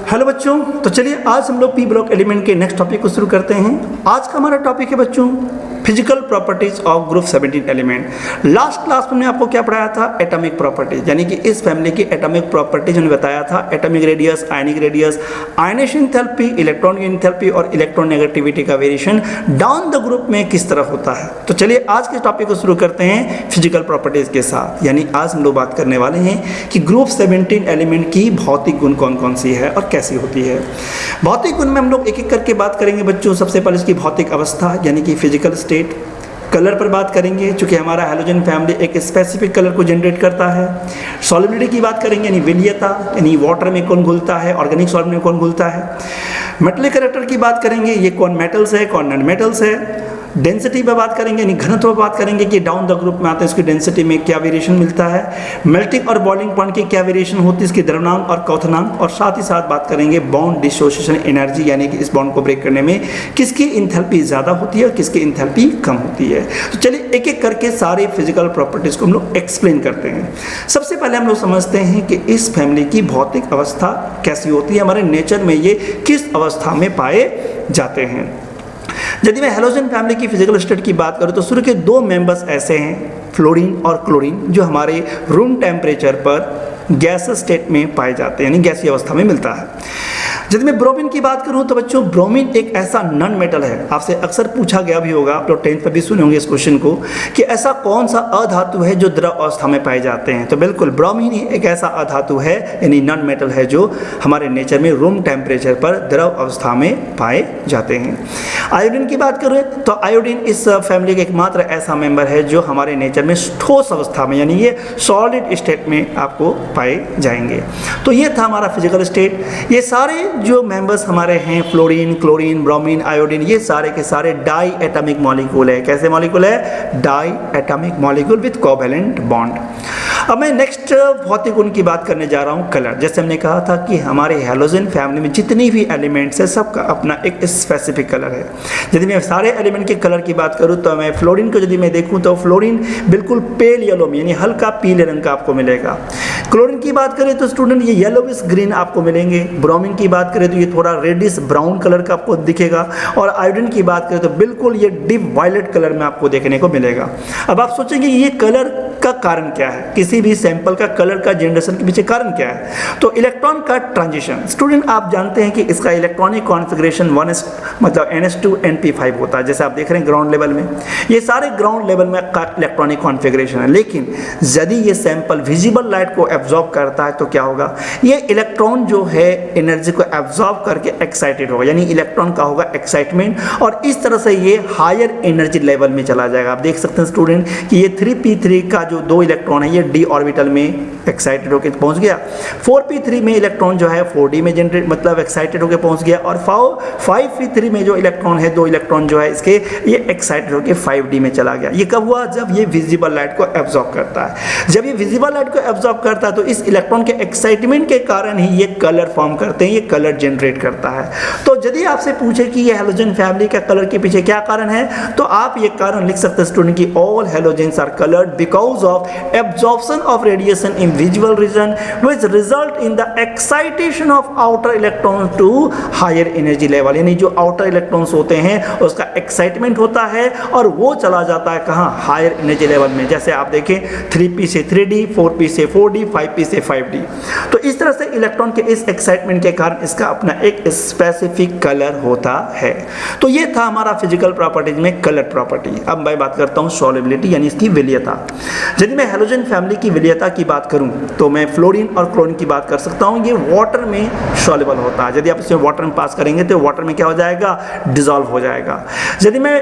Hello बच्चों, तो चलिए आज हम लोग पी ब्लॉक एलिमेंट के नेक्स्ट टॉपिक को शुरू करते हैं। आज का हमारा टॉपिक है बच्चों physical properties of group 17 element. Last class में हमने आपको क्या पढ़ाया था? एटॉमिक प्रॉपर्टीज, यानी कि इस फैमिली की एटॉमिक प्रॉपर्टीज हमने बताया था। Atomic radius, ionic radius, ionisation enthalpy, electron enthalpy और इलेक्ट्रॉन नेगेटिविटी का वेरिएशन डाउन द ग्रुप में किस तरह होता है। तो चलिए आज के टॉपिक को शुरू करते हैं फिजिकल प्रॉपर्टीज के साथ। यानी आज हम लोग बात करने वाले हैं कि ग्रुप 17 एलिमेंट की भौतिक गुण कौन कौन सी है और कैसी होती है। भौतिक गुण में हम लोग एक एक करके बात करेंगे बच्चों। सबसे पहले इसकी भौतिक अवस्था यानी कि फिजिकल स्टेट। कलर पर बात करेंगे, चूंकि हमारा हैलोजन फैमिली एक स्पेसिफिक कलर को जनरेट करता है। सॉलिबिलिटी की बात करेंगे यानी विलीयता, यानी वाटर में कौन घुलता है, ऑर्गेनिक सॉल्वेंट में कौन घुलता है। मेटलिक कैरेक्टर की बात करेंगे, ये कौन मेटल्स है कौन नॉन मेटल्स है। डेंसिटी पर बात करेंगे यानी घनत्व पर बात करेंगे कि डाउन द ग्रुप में आते हैं इसकी डेंसिटी में क्या वेरिएशन मिलता है। मेल्टिंग और बॉइलिंग पॉइंट की क्या वेरिएशन होती है, इसकी द्रवनांक और क्वथनांक। और साथ ही साथ बात करेंगे बॉन्ड डिसोसिएशन एनर्जी, यानी कि इस बॉन्ड को ब्रेक करने में किसकी इंथैल्पी ज़्यादा होती है और किसकी इंथैल्पी कम होती है। तो चलिए एक एक करके सारे फिजिकल प्रॉपर्टीज को हम लोग एक्सप्लेन करते हैं। सबसे पहले हम लोग समझते हैं कि इस फैमिली की भौतिक अवस्था कैसी होती है, हमारे नेचर में ये किस अवस्था में पाए जाते हैं। यदि मैं हैलोजन फैमिली की फिजिकल स्टेट की बात करूं तो शुरू के दो मेंबर्स ऐसे हैं, फ्लोरीन और क्लोरीन, जो हमारे रूम टेम्परेचर पर गैस स्टेट में पाए जाते हैं, यानी गैसीय अवस्था में मिलता है। यदि मैं ब्रोमीन की बात करूं तो बच्चों ब्रोमीन एक ऐसा नॉन मेटल है, आपसे अक्सर पूछा गया भी होगा, आप लोग 10th में भी सुने होंगे इस क्वेश्चन को, कि ऐसा कौन सा अधातु है जो द्रव अवस्था में पाए जाते हैं। तो बिल्कुल ब्रोमीन ही एक ऐसा अधातु है, यानी नॉन मेटल है, जो हमारे नेचर में रूम टेम्परेचर पर द्रव अवस्था में पाए जाते हैं। आयोडीन की बात करें तो आयोडीन इस फैमिली का एकमात्र ऐसा मेंबर है जो हमारे नेचर में ठोस अवस्था में, यानी ये सॉलिड स्टेट में आपको पाए जाएंगे। तो ये था हमारा फिजिकल स्टेट। ये सारे जो मेंबर्स हमारे हैं, फ्लोरीन, क्लोरीन, ब्रोमीन, आयोडीन, ये सारे के सारे डाई एटॉमिक मॉलिक्यूल है। कैसे मॉलिक्यूल है? Diatomic molecule with covalent bond. अब मैं नेक्स्ट भौतिक गुण की बात करने जा रहा हूँ कलर। जैसे हमने कहा था कि हमारे हैलोजन फैमिली में जितनी भी एलिमेंट्स है सबका अपना एक स्पेसिफिक कलर है। यदि मैं सारे एलिमेंट के कलर की बात करूँ तो मैं फ्लोरीन को यदि मैं देखूँ तो फ्लोरीन बिल्कुल पेल येलो में, यानी हल्का पीले रंग का आपको मिलेगा। क्लोरीन की बात करें तो स्टूडेंट ये येलोविश ग्रीन आपको मिलेंगे। ब्रोमीन की बात करें तो ये थोड़ा रेडिश ब्राउन कलर का आपको दिखेगा। और आयोडीन की बात करें तो बिल्कुल ये डीप वायलेट कलर में आपको देखने को मिलेगा। अब आप सोचेंगे ये कलर का कारण क्या है, किसी भी सैंपल का कलर का जनरेशन के पीछे कारण क्या है? तो इलेक्ट्रॉन का ट्रांजिशन। स्टूडेंट आप जानते हैं कि इसका इलेक्ट्रॉनिक कॉन्फ़िगरेशन 1s मतलब NS2 NP5 होता है, जैसे आप देख रहे हैं ग्राउंड लेवल में। ये सारे ग्राउंड लेवल में का इलेक्ट्रॉनिक कॉन्फ़िगरेशन है। लेकिन यदि ये सैंपल विजिबल लाइट को एब्जॉर्ब करता है तो क्या होगा? ये इलेक्ट्रॉन जो है एनर्जी को एब्जॉर्ब करके एक्साइटेड होगा, यानी इलेक्ट्रॉन का होगा एक्साइटमेंट, और इस तरह से ये हायर एनर्जी लेवल में चला जाएगा। आप देख सकते हैं स्टूडेंट कि ये 3p3 का जो 2 इलेक्ट्रॉन है ये d ऑर्बिटल में एक्साइटेड होकर पहुंच गया। 4p3 में इलेक्ट्रॉन जो है 4d में जनरेट मतलब एक्साइटेड होकर पहुंच गया। और 5p3 में जो इलेक्ट्रॉन है 2 इलेक्ट्रॉन जो है इसके ये एक्साइटेड होकर 5d में चला गया। ये कब हुआ? जब ये विजिबल लाइट को एब्जॉर्ब करता है। जब ये विजिबल लाइट को एब्जॉर्ब करता है तो इस इलेक्ट्रॉन के एक्साइटमेंट के कारण ही ये कलर फॉर्म करते हैं, ये कलर जनरेट करता है। तो यदि आपसे पूछे कि ये हैलोजन फैमिली का कलर के पीछे क्या कारण है, तो आप ये कारण लिख सकते हैं स्टूडेंट कि all halogens are coloured because of absorption of radiation in visible region which result in the excitation of outer electrons to higher energy level, यानी जो outer electrons होते हैं उसका excitement होता है और वो चला जाता है कहाँ? higher energy level में। जैसे आप देखें 3p से 3d, 4p से 4d, 5p से 5d। तो इस तरह से इलेक्ट्रॉन के इस एक्साइटमेंट के कारण इसका अपना एक स्पेसिफिक कलर होता है। तो ये था हमारा फिजिकल प्रॉपर्टीज में कलर प्रॉपर्टी। अब मैं बात करता हूँ सॉल्युबिलिटी यानी इसकी विलीयता। यदि मैं हैलोजन फैमिली की विलीयता की बात करूं तो मैं फ्लोरीन और क्लोरीन की बात कर सकता हूं। ये वाटर में सॉल्युबल होता है। यदि आप इसे वाटर में पास करेंगे तो वाटर में क्या हो जाएगा? डिसॉल्व हो जाएगा। यदि मैं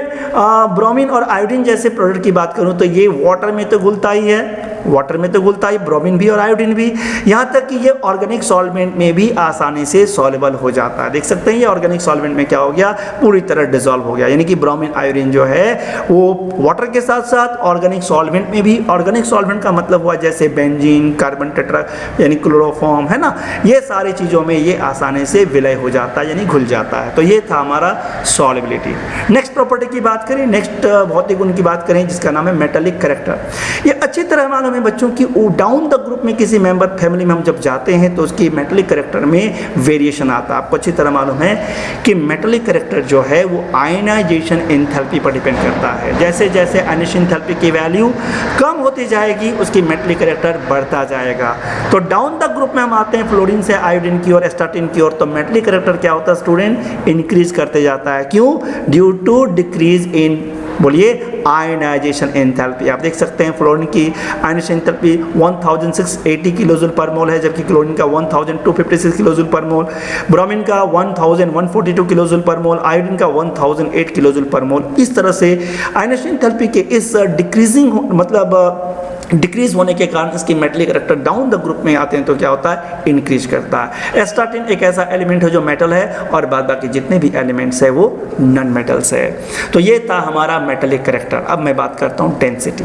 ब्रोमीन और आयोडीन जैसे प्रोडक्ट की बात करूं तो ये वाटर में तो घुलता ही है, वाटर में तो घुलता है ब्रोमीन भी और आयोडीन भी। यहाँ तक कि ये ऑर्गेनिक सॉल्वेंट में भी आसानी से सॉल्युबल हो जाता है। देख सकते हैं ये ऑर्गेनिक सॉल्वेंट में क्या हो गया? पूरी तरह डिसॉल्व हो गया। यानी कि ब्रोमीन आयोडीन जो है वो वाटर के साथ साथ ऑर्गेनिक सॉल्वेंट में भी, ऑर्गेनिक सॉल्वेंट का मतलब हुआ जैसे बेंजीन, कार्बन टेट्रा यानी क्लोरोफॉर्म है ना, ये सारी चीज़ों में ये आसानी से विलय हो जाता है यानी घुल जाता है। तो ये था हमारा सॉल्युबिलिटी। नेक्स्ट प्रॉपर्टी की बात करें, नेक्स्ट भौतिक गुण की बात करें जिसका नाम है मेटालिक कैरेक्टर। ये अच्छी तरह मालूम है बच्चों कि डाउन द ग्रुप में किसी मेंबर फैमिली में हम जब जाते हैं तो उसकी मेटलिक कैरेक्टर में वेरिएशन आता है। आपको अच्छी तरह मालूम है कि मेटलिक कैरेक्टर जो है वो आयनाइजेशन एंथैल्पी पर डिपेंड करता है। जैसे जैसे आयनाइजेशन एंथैल्पी की वैल्यू कम होती जाएगी उसकी मेटलिक कैरेक्टर बढ़ता जाएगा। तो डाउन द ग्रुप में हम आते हैं फ्लोरीन से आयोडीन की ओर, एस्टाटिन की ओर, तो मेटलिक कैरेक्टर क्या होता है स्टूडेंट? इंक्रीज करते जाता है। क्यों? ड्यू टू डिक्रीज इन, बोलिए, आयनाइजेशन एंथैल्पी। आप देख सकते हैं फ्लोरीन की आयनाइजेशन एंथैल्पी 1680 किलोजूल पर मोल है, जबकि क्लोरीन का 1256 किलोजूल पर मोल, ब्रोमीन का 1142 किलोजूल पर मोल, आयोडीन का 1008 किलोजूल पर मोल। इस तरह से आयनाइजेशन एंथैल्पी के इस डिक्रीज होने के कारण इसकी metallic character down the group में आते हैं तो क्या होता है? इंक्रीज करता है। एस्टाटिन एक ऐसा एलिमेंट है जो मेटल है और बाद बाकी जितने भी एलिमेंट्स है वो नॉन मेटल्स है। तो ये था हमारा मेटलिक कैरेक्टर। अब मैं बात करता हूँ डेंसिटी।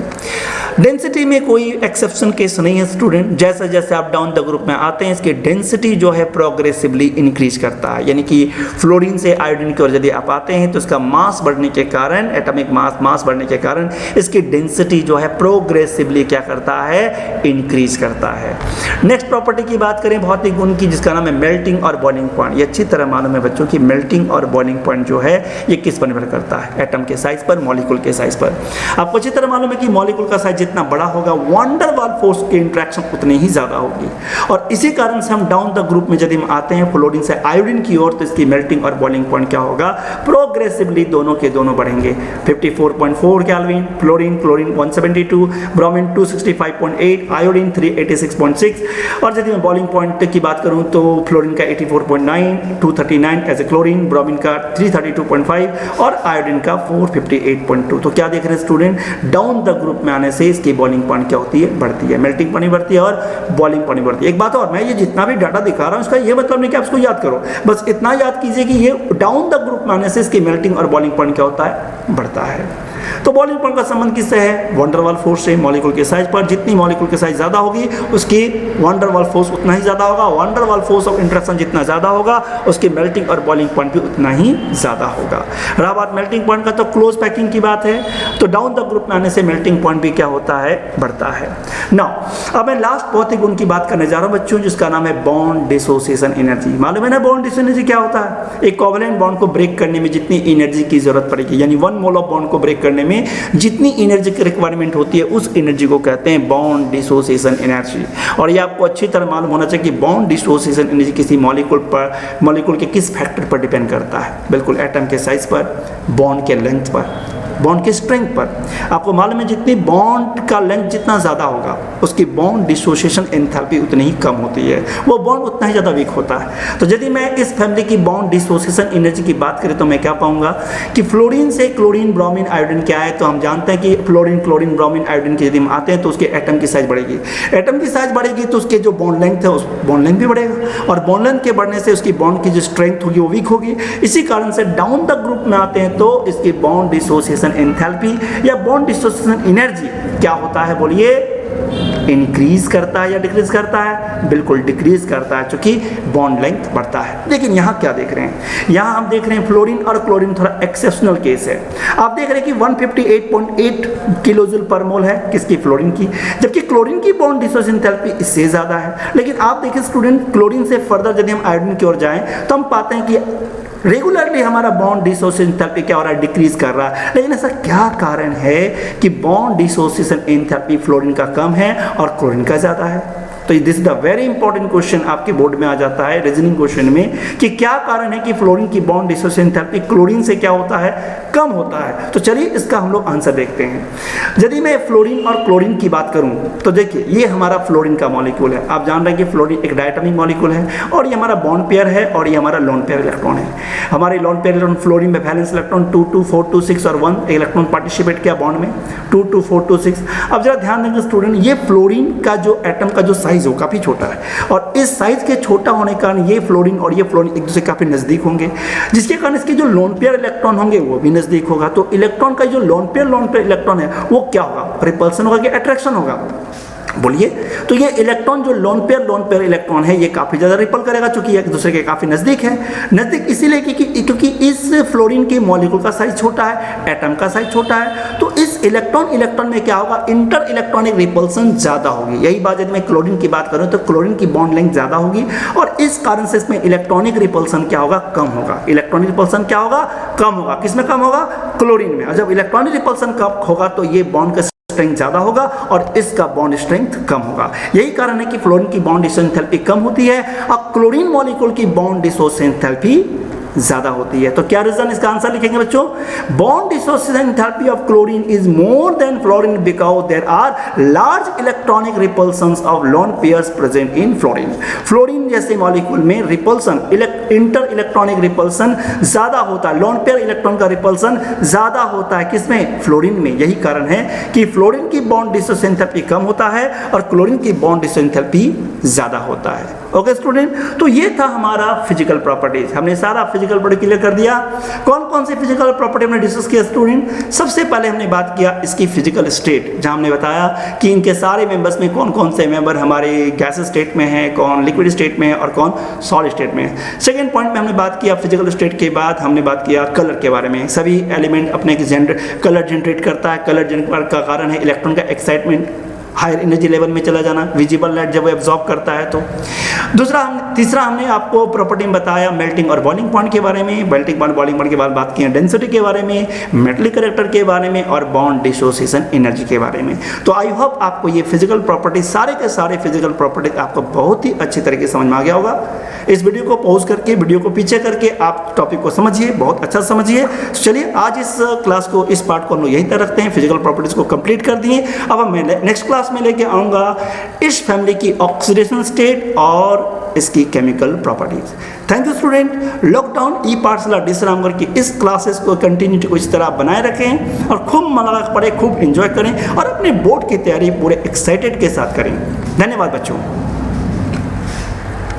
डेंसिटी में कोई एक्सेप्शन केस नहीं है स्टूडेंट। जैसे जैसे आप डाउन द ग्रुप में आते हैं इसकी डेंसिटी जो है प्रोग्रेसिवली इंक्रीज करता है। यानी कि फ्लोरीन से आयोडीन की ओर यदि आप आते हैं तो इसका मास बढ़ने के कारण, एटॉमिक मास बढ़ने के कारण इसकी डेंसिटी जो है प्रोग्रेसिवली क्या करता है? इंक्रीज करता है। नेक्स्ट प्रॉपर्टी की बात करें भौतिक गुण की, जिसका नाम है मेल्टिंग और बॉइलिंग पॉइंट। ये अच्छी तरह मालूम है बच्चों की मेल्टिंग और बॉइलिंग पॉइंट जो है ये किस पर निर्भर करता है? एटम के साइज पर, मॉलिक्यूल के साइज पर। आपको अच्छी तरह मालूम है कि मॉलिक्यूल का साइज जितना बड़ा होगा वैन डर वाल फोर्स की इंट्रैक्शन उतनी ही ज्यादा होगी। और इसी कारण से हम डाउन द ग्रुप में यदि हम आते हैं फ्लोरीन से आयोडीन की ओर तो इसकी मेल्टिंग और बॉइलिंग पॉइंट क्या होगा? प्रोग्रेसिवली दोनों के दोनों बढ़ेंगे। 54.4 केल्विन क्लोरीन 172, ब्रोमीन 265.8, आयोडीन 386.6। और यदि मैं बॉइलिंग पॉइंट की बात करूं तो फ्लोरीन का 84.9, 239 एज ए क्लोरीन, ब्रोमीन का 332.5 और आयोडीन का 458.2। तो क्या देख रहे हैं स्टूडेंट? डाउन द ग्रुप में आने से इसकी बॉइलिंग पॉइंट क्या होती है? बढ़ती है। मेल्टिंग पॉइंट बढ़ती है और बॉइलिंग पॉइंट बढ़ती है। एक बात और, मैं ये जितना भी डाटा दिखा रहा हूं इसका ये मतलब नहीं कि आप इसको याद करो, बस इतना याद कीजिए कि ये डाउन द ग्रुप में आने से इसकी मेल्टिंग और बॉइलिंग पॉइंट क्या होता है? बढ़ता है। तो बॉइलिंग पॉइंट का संबंध किससे है? वैन डर वाल फोर्स से, मॉलिक्यूल के साइज पर। जितनी मॉलिक्यूल की साइज ज्यादा होगी उसकी वैन डर वाल फोर्स उतना ही ज्यादा होगा। वैन डर वाल फोर्स ऑफ इंटरेक्शन जितना ज्यादा होगा उसकी मेल्टिंग और बॉइलिंग पॉइंट भी उतना ही ज्यादा होगा। रहा बात मेल्टिंग पॉइंट का तो क्लोज पैकिंग की बात है, तो डाउन द ग्रुप में आने से मेल्टिंग पॉइंट भी क्या होता है? बढ़ता है। नाउ अब मैं लास्ट भौतिक गुण की बात करने जा रहा हूं बच्चों, जिसका नाम है बॉन्ड डिसोसिएशन एनर्जी। मालूम है ना बॉन्ड डिसोसिएशन एनर्जी क्या होता है? एक कोवैलेंट बॉन्ड को ब्रेक करने में जितनी एनर्जी की जरूरत पड़ेगी, यानी 1 मोल ऑफ बॉन्ड को ब्रेक करने में जितनी एनर्जी की रिक्वायरमेंट होती है उस एनर्जी को कहते हैं बॉन्ड डिसोसिएशन एनर्जी। और ये आपको अच्छी तरह मालूम होना चाहिए कि बॉन्ड डिसोसिएशन एनर्जी किसी मॉलिक्यूल के किस फैक्टर पर डिपेंड करता है? बिल्कुल एटम के साइज पर, बॉन्ड के लेंथ पर, बॉन्ड के स्ट्रेंथ पर। आपको मालूम है जितनी बॉन्ड का लेंथ जितना ज़्यादा होगा उसकी बॉन्ड डिसोसिएशन एंथैल्पी उतनी ही कम होती है, वो बॉन्ड उतना ही ज़्यादा वीक होता है। तो यदि मैं इस फैमिली की बॉन्ड डिसोसिएशन एनर्जी की बात करें तो मैं क्या पाऊंगा कि फ्लोरीन से क्लोरीन ब्रोमीन आयोडीन क्या है? तो हम जानते हैं कि फ्लोरीन क्लोरीन ब्रोमीन आयोडीन की यदि हम आते हैं तो उसके एटम की साइज बढ़ेगी। एटम की साइज बढ़ेगी तो उसके जो बॉन्ड लेंथ है उस बॉन्ड लेंथ भी बढ़ेगा, और बॉन्ड लेंथ के बढ़ने से उसकी बॉन्ड की जो स्ट्रेंथ होगी वो वीक होगी। इसी कारण से डाउन द ग्रुप में आते हैं तो इसकी बॉन्ड डिसोसिएशन एंथैल्पी या बॉन्ड डिसोसिएशन एनर्जी क्या होता है? बोलिए, इंक्रीज करता है या डिक्रीज करता है? बिल्कुल डिक्रीज करता है, क्योंकि बॉन्ड लेंथ बढ़ता है। लेकिन यहाँ क्या देख रहे हैं? यहाँ हम देख रहे हैं फ्लोरीन और क्लोरीन थोड़ा एक्सेप्शनल केस है। आप देख रहे हैं कि 158.8 किलोजूल पर मोल है किसकी? फ्लोरीन की, जबकि क्लोरीन की बॉन्ड डिसोसिएशन एंथैल्पी इससे ज्यादा है। लेकिन आप देखिए स्टूडेंट, क्लोरीन से फर्दर यदि हम आयोडीन की ओर जाएं तो हम पाते हैं कि रेगुलरली हमारा बॉन्ड डिसोसिएशन एंथैल्पी क्या हो रहा है? डिक्रीज कर रहा है। लेकिन ऐसा क्या कारण है कि बॉन्ड डिसोसिएशन एंथैल्पी फ्लोरीन का कम है और क्लोरीन का ज्यादा है? तो this is the very important question आपके बोर्ड में आ जाता है रीजनिंग क्वेश्चन में कि क्या कारण है कि फ्लोरीन की बॉन्ड डिसोसिएशन एंथैल्पी क्लोरीन से क्या होता है? कम होता है। तो चलिए इसका हम लोग आंसर देखते हैं। यदि मैं फ्लोरीन और क्लोरीन की बात करूं तो देखिए ये हमारा फ्लोरीन का मॉलिक्यूल है। आप जान रहे हैं कि फ्लोरीन एक डायटोमिक मॉलिक्यूल है और ये हमारा बॉन्ड पेयर है और ये हमारा लोन पेयर इलेक्ट्रॉन है। हमारे लोन पेयर इलेक्ट्रॉन फ्लोरीन में वैलेंस इलेक्ट्रॉन 2 2 4 2 6 और 1 इलेक्ट्रॉन पार्टिसिपेट किया बॉन्ड में 2 2 4 2 6। अब जरा ध्यान देंगे स्टूडेंट, ये फ्लोरीन का जो एटम का जो साइज हो काफी छोटा है और इस साइज के छोटा होने के कारण ये फ्लोरीन और ये फ्लोरीन एक दूसरे काफी नजदीक होंगे, जिसके कारण इसके जो लोन पेयर इलेक्ट्रॉन होंगे वो भी नजदीक होगा। तो इलेक्ट्रॉन का जो लोन पेयर इलेक्ट्रॉन है वो क्या होगा? रिपल्सन होगा कि अट्रैक्शन होगा? बोलिए। तो ये इलेक्ट्रॉन जो लोन पेयर इलेक्ट्रॉन है, ये काफ़ी ज़्यादा रिपल करेगा, चूंकि एक दूसरे के काफ़ी नज़दीक है। नज़दीक इसीलिए क्योंकि इस फ्लोरीन के मॉलिक्यूल का साइज छोटा है, एटम का साइज छोटा है, तो इस इलेक्ट्रॉन में क्या होगा, इंटर इलेक्ट्रॉनिक रिपल्सन ज़्यादा होगी। यही बात यदि मैं क्लोरीन की बात करूँ तो क्लोरीन की बॉन्ड लेंथ ज़्यादा होगी, और इस कारण से इसमें इलेक्ट्रॉनिक रिपल्सन क्या होगा, कम होगा। इलेक्ट्रॉनिक रिपल्सन क्या होगा, कम होगा। किसमें कम होगा, क्लोरीन में। और जब इलेक्ट्रॉनिक रिपल्सन कम होगा तो ये बॉन्ड का स्ट्रेंथ ज्यादा होगा और इसका बॉन्ड स्ट्रेंथ कम होगा। यही कारण है कि फ्लोरीन की बॉन्ड डिसोसिएशन एंथैल्पी कम होती है और क्लोरीन मॉलिक्यूल की बॉन्ड डिसोसिएशन एंथैल्पी ज्यादा होती है। तो क्या रीजन, इसका आंसर लिखेंगे बच्चों, bond dissociation enthalpy of chlorine is more than fluorine because there are large electronic repulsions of lone pairs present in fluorine. Fluorine जैसे मॉलिक्यूल में रिपल्सन, इंटर इलेक्ट्रॉनिक रिपल्सन ज्यादा होता है, लोन पेयर इलेक्ट्रॉन का repulsion ज्यादा होता है किसमें, फ्लोरीन में। यही कारण है कि फ्लोरीन की बॉन्ड डिसोसिएशन एंथैल्पी कम होता है और क्लोरीन की बॉन्ड डिसोसिएशन एंथैल्पी ज्यादा होता है। ओके स्टूडेंट, तो ये था हमारा फिजिकल प्रॉपर्टीज। हमने सारा फिजिकल प्रॉपर्टी क्लियर कर दिया। कौन कौन से फिजिकल प्रॉपर्टी हमने डिस्कस किया स्टूडेंट? सबसे पहले हमने बात किया इसकी फिजिकल स्टेट, जहां हमने बताया कि इनके सारे मेंबर्स में कौन कौन से मेंबर हमारे गैस स्टेट में है, कौन लिक्विड स्टेट में है और कौन सॉलिड स्टेट में है। सेकेंड पॉइंट में हमने बात किया फिजिकल स्टेट के बाद हमने बात किया कलर के बारे में। सभी एलिमेंट अपने कलर जनरेट करता है। कलर जनरेट का कारण है इलेक्ट्रॉन का एक्साइटमेंट, हायर एनर्जी लेवल में चला जाना, विजिबल लाइट जब वो एब्जॉर्ब करता है तो। तीसरा हमने आपको प्रॉपर्टी में बताया मेल्टिंग और बॉइलिंग पॉइंट के बारे में। मेल्टिंग पॉइंट बॉइलिंग पॉइंट के बाद बात की डेंसिटी के बारे में, मेटलिक कैरेक्टर के बारे में और बॉन्ड डिसोसिएशन एनर्जी के बारे में। तो आई होप आपको ये फिजिकल प्रॉपर्टी, सारे के सारे फिजिकल प्रॉपर्टी आपको बहुत ही अच्छी तरीके से समझ में आ गया होगा। इस वीडियो को पॉज करके, वीडियो को पीछे करके आप टॉपिक को समझिए, बहुत अच्छा समझिए। चलिए आज इस क्लास को, इस पार्ट को हम लोग यहीं तक रखते हैं। फिजिकल प्रॉपर्टीज को कंप्लीट कर दिए। अब मैं नेक्स्ट क्लास में लेके आऊँगा इस फैमिली की ऑक्सीडेशन स्टेट और इसकी chemical properties. Thank you student. Lockdown E Pathshala D Ramgarh की इस क्लासेस को कंटिन्यूटी को इस तरह बनाए रखें और खूब मन लगा पढ़े, खूब एंजॉय करें और अपने बोर्ड की तैयारी पूरे एक्साइटेड के साथ करें। धन्यवाद बच्चों।